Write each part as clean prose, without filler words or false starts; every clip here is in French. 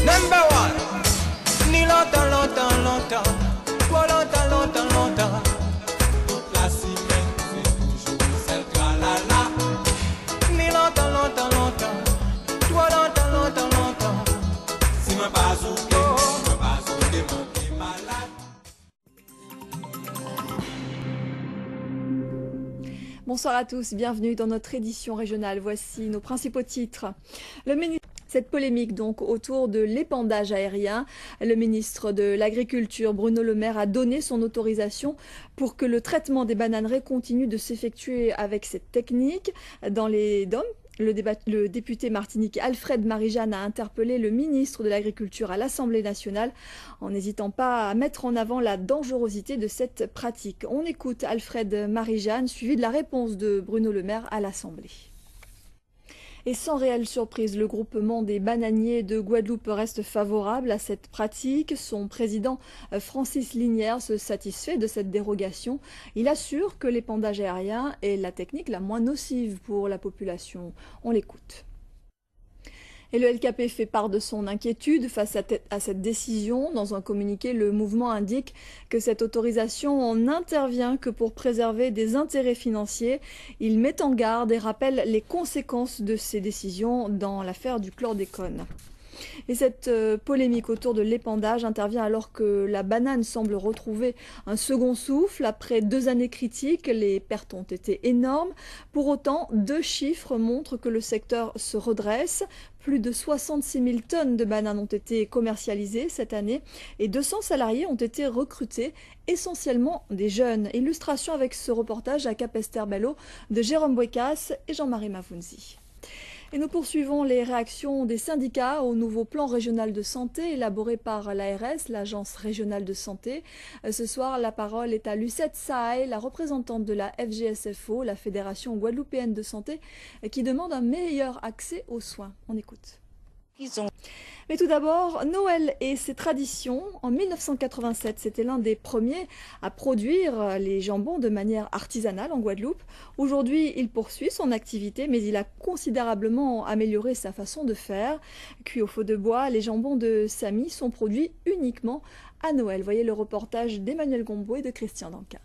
Number one. Ni longtemps, longtemps, longtemps. Trop longtemps, longtemps, longtemps. Toute la semaine, c'est toujours celle tra-la-la. Ni longtemps, longtemps, longtemps. Trop longtemps, longtemps, longtemps. Si ma base ou t'es malade. Bonsoir à tous, bienvenue dans notre édition régionale. Voici nos principaux titres. Cette polémique donc autour de l'épandage aérien. Le ministre de l'Agriculture, Bruno Le Maire, a donné son autorisation pour que le traitement des bananeraies continue de s'effectuer avec cette technique dans les DOM. Le député martiniquais Alfred Marie-Jeanne a interpellé le ministre de l'Agriculture à l'Assemblée nationale en n'hésitant pas à mettre en avant la dangerosité de cette pratique. On écoute Alfred Marie-Jeanne, suivi de la réponse de Bruno Le Maire à l'Assemblée. Et sans réelle surprise, le groupement des bananiers de Guadeloupe reste favorable à cette pratique. Son président Francis Linière se satisfait de cette dérogation. Il assure que l'épandage aérien est la technique la moins nocive pour la population. On l'écoute. Et le LKP fait part de son inquiétude face à cette décision. Dans un communiqué, le mouvement indique que cette autorisation n'intervient que pour préserver des intérêts financiers. Il met en garde et rappelle les conséquences de ces décisions dans l'affaire du chlordécone. Et cette polémique autour de l'épandage intervient alors que la banane semble retrouver un second souffle. Après 2 années critiques, les pertes ont été énormes. Pour autant, 2 chiffres montrent que le secteur se redresse. Plus de 66 000 tonnes de bananes ont été commercialisées cette année et 200 salariés ont été recrutés, essentiellement des jeunes. Illustration avec ce reportage à Capesterre-Belle-Eau de Jérôme Bouécasse et Jean-Marie Mavounzi. Et nous poursuivons les réactions des syndicats au nouveau plan régional de santé élaboré par l'ARS, l'Agence régionale de santé. Ce soir, la parole est à Lucette Sahay, la représentante de la FGSFO, la Fédération guadeloupéenne de santé, qui demande un meilleur accès aux soins. On écoute. Mais tout d'abord, Noël et ses traditions. En 1987, c'était l'un des premiers à produire les jambons de manière artisanale en Guadeloupe. Aujourd'hui, il poursuit son activité, mais il a considérablement amélioré sa façon de faire. Cuits au feu de bois, les jambons de Samy sont produits uniquement à Noël. Voyez le reportage d'Emmanuel Gombeau et de Christian Danca.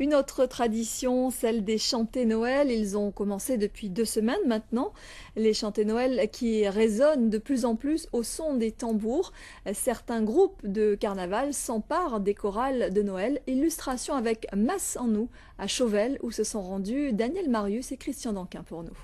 Une autre tradition, celle des chantés Noël. Ils ont commencé depuis 2 semaines maintenant. Les chantés Noël qui résonnent de plus en plus au son des tambours. Certains groupes de carnaval s'emparent des chorales de Noël. Illustration avec Masse en nous à Chauvel où se sont rendus Daniel Marius et Christian Danquin pour nous.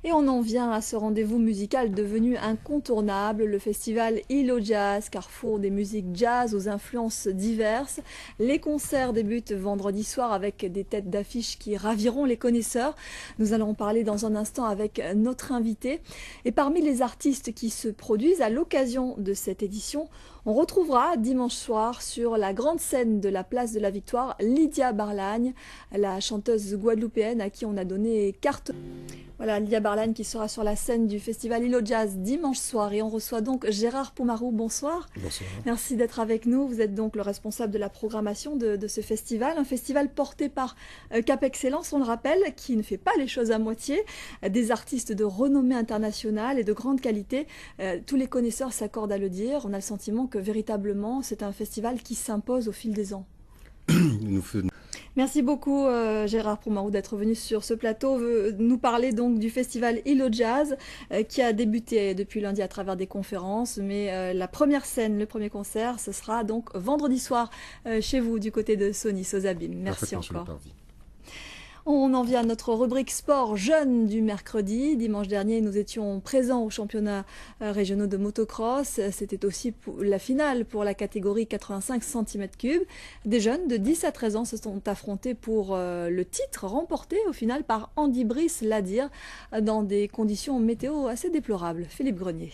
Et on en vient à ce rendez-vous musical devenu incontournable, le festival Île Jazz, carrefour des musiques jazz aux influences diverses. Les concerts débutent vendredi soir avec des têtes d'affiche qui raviront les connaisseurs. Nous allons en parler dans un instant avec notre invité. Et parmi les artistes qui se produisent à l'occasion de cette édition, on retrouvera dimanche soir sur la grande scène de la place de la Victoire Lydia Barlagne, la chanteuse guadeloupéenne à qui on a donné carte. Voilà, Lydia Barlagne qui sera sur la scène du festival Île Jazz dimanche soir. Et on reçoit donc Gérard Poumarou. Bonsoir. Bonsoir. Merci d'être avec nous. Vous êtes donc le responsable de la programmation de ce festival. Un festival porté par Cap Excellence, on le rappelle, qui ne fait pas les choses à moitié. Des artistes de renommée internationale et de grande qualité. Tous les connaisseurs s'accordent à le dire. On a le sentiment que véritablement, c'est un festival qui s'impose au fil des ans. Merci beaucoup Gérard Poumarou d'être venu sur ce plateau, nous parler donc du festival Île Jazz qui a débuté depuis lundi à travers des conférences, mais la première scène, le premier concert, ce sera donc vendredi soir chez vous du côté de Sonis aux Abîmes. Merci encore. On en vient à notre rubrique sport jeune du mercredi. Dimanche dernier, nous étions présents aux championnats régionaux de motocross. C'était aussi la finale pour la catégorie 85 cm3. Des jeunes de 10 à 13 ans se sont affrontés pour le titre remporté au final par Andy Brice Ladir dans des conditions météo assez déplorables. Philippe Grenier.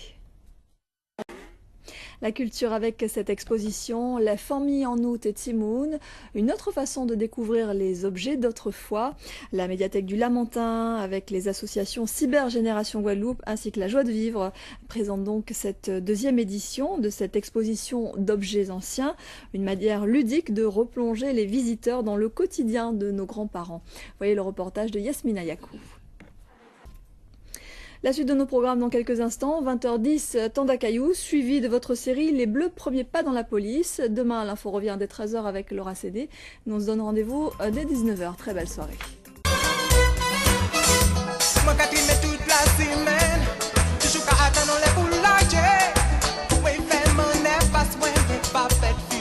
La culture avec cette exposition, La famille en août et Timoun, une autre façon de découvrir les objets d'autrefois, la médiathèque du Lamentin avec les associations Cybergénération Guadeloupe ainsi que La Joie de Vivre présente donc cette 2e édition de cette exposition d'objets anciens, une manière ludique de replonger les visiteurs dans le quotidien de nos grands-parents. Voyez le reportage de Yasmina Yakou. La suite de nos programmes dans quelques instants, 20h10, Tanda Caillou, suivi de votre série Les Bleus, premiers pas dans la police. Demain, l'info revient dès 13h avec Laura Cédé. Nous on se donne rendez-vous dès 19h. Très belle soirée. Moi quand il met toute la semaine, toujours qu'à attendre les boulangers. Oui, fait mon nez, passe-moi, pas fait.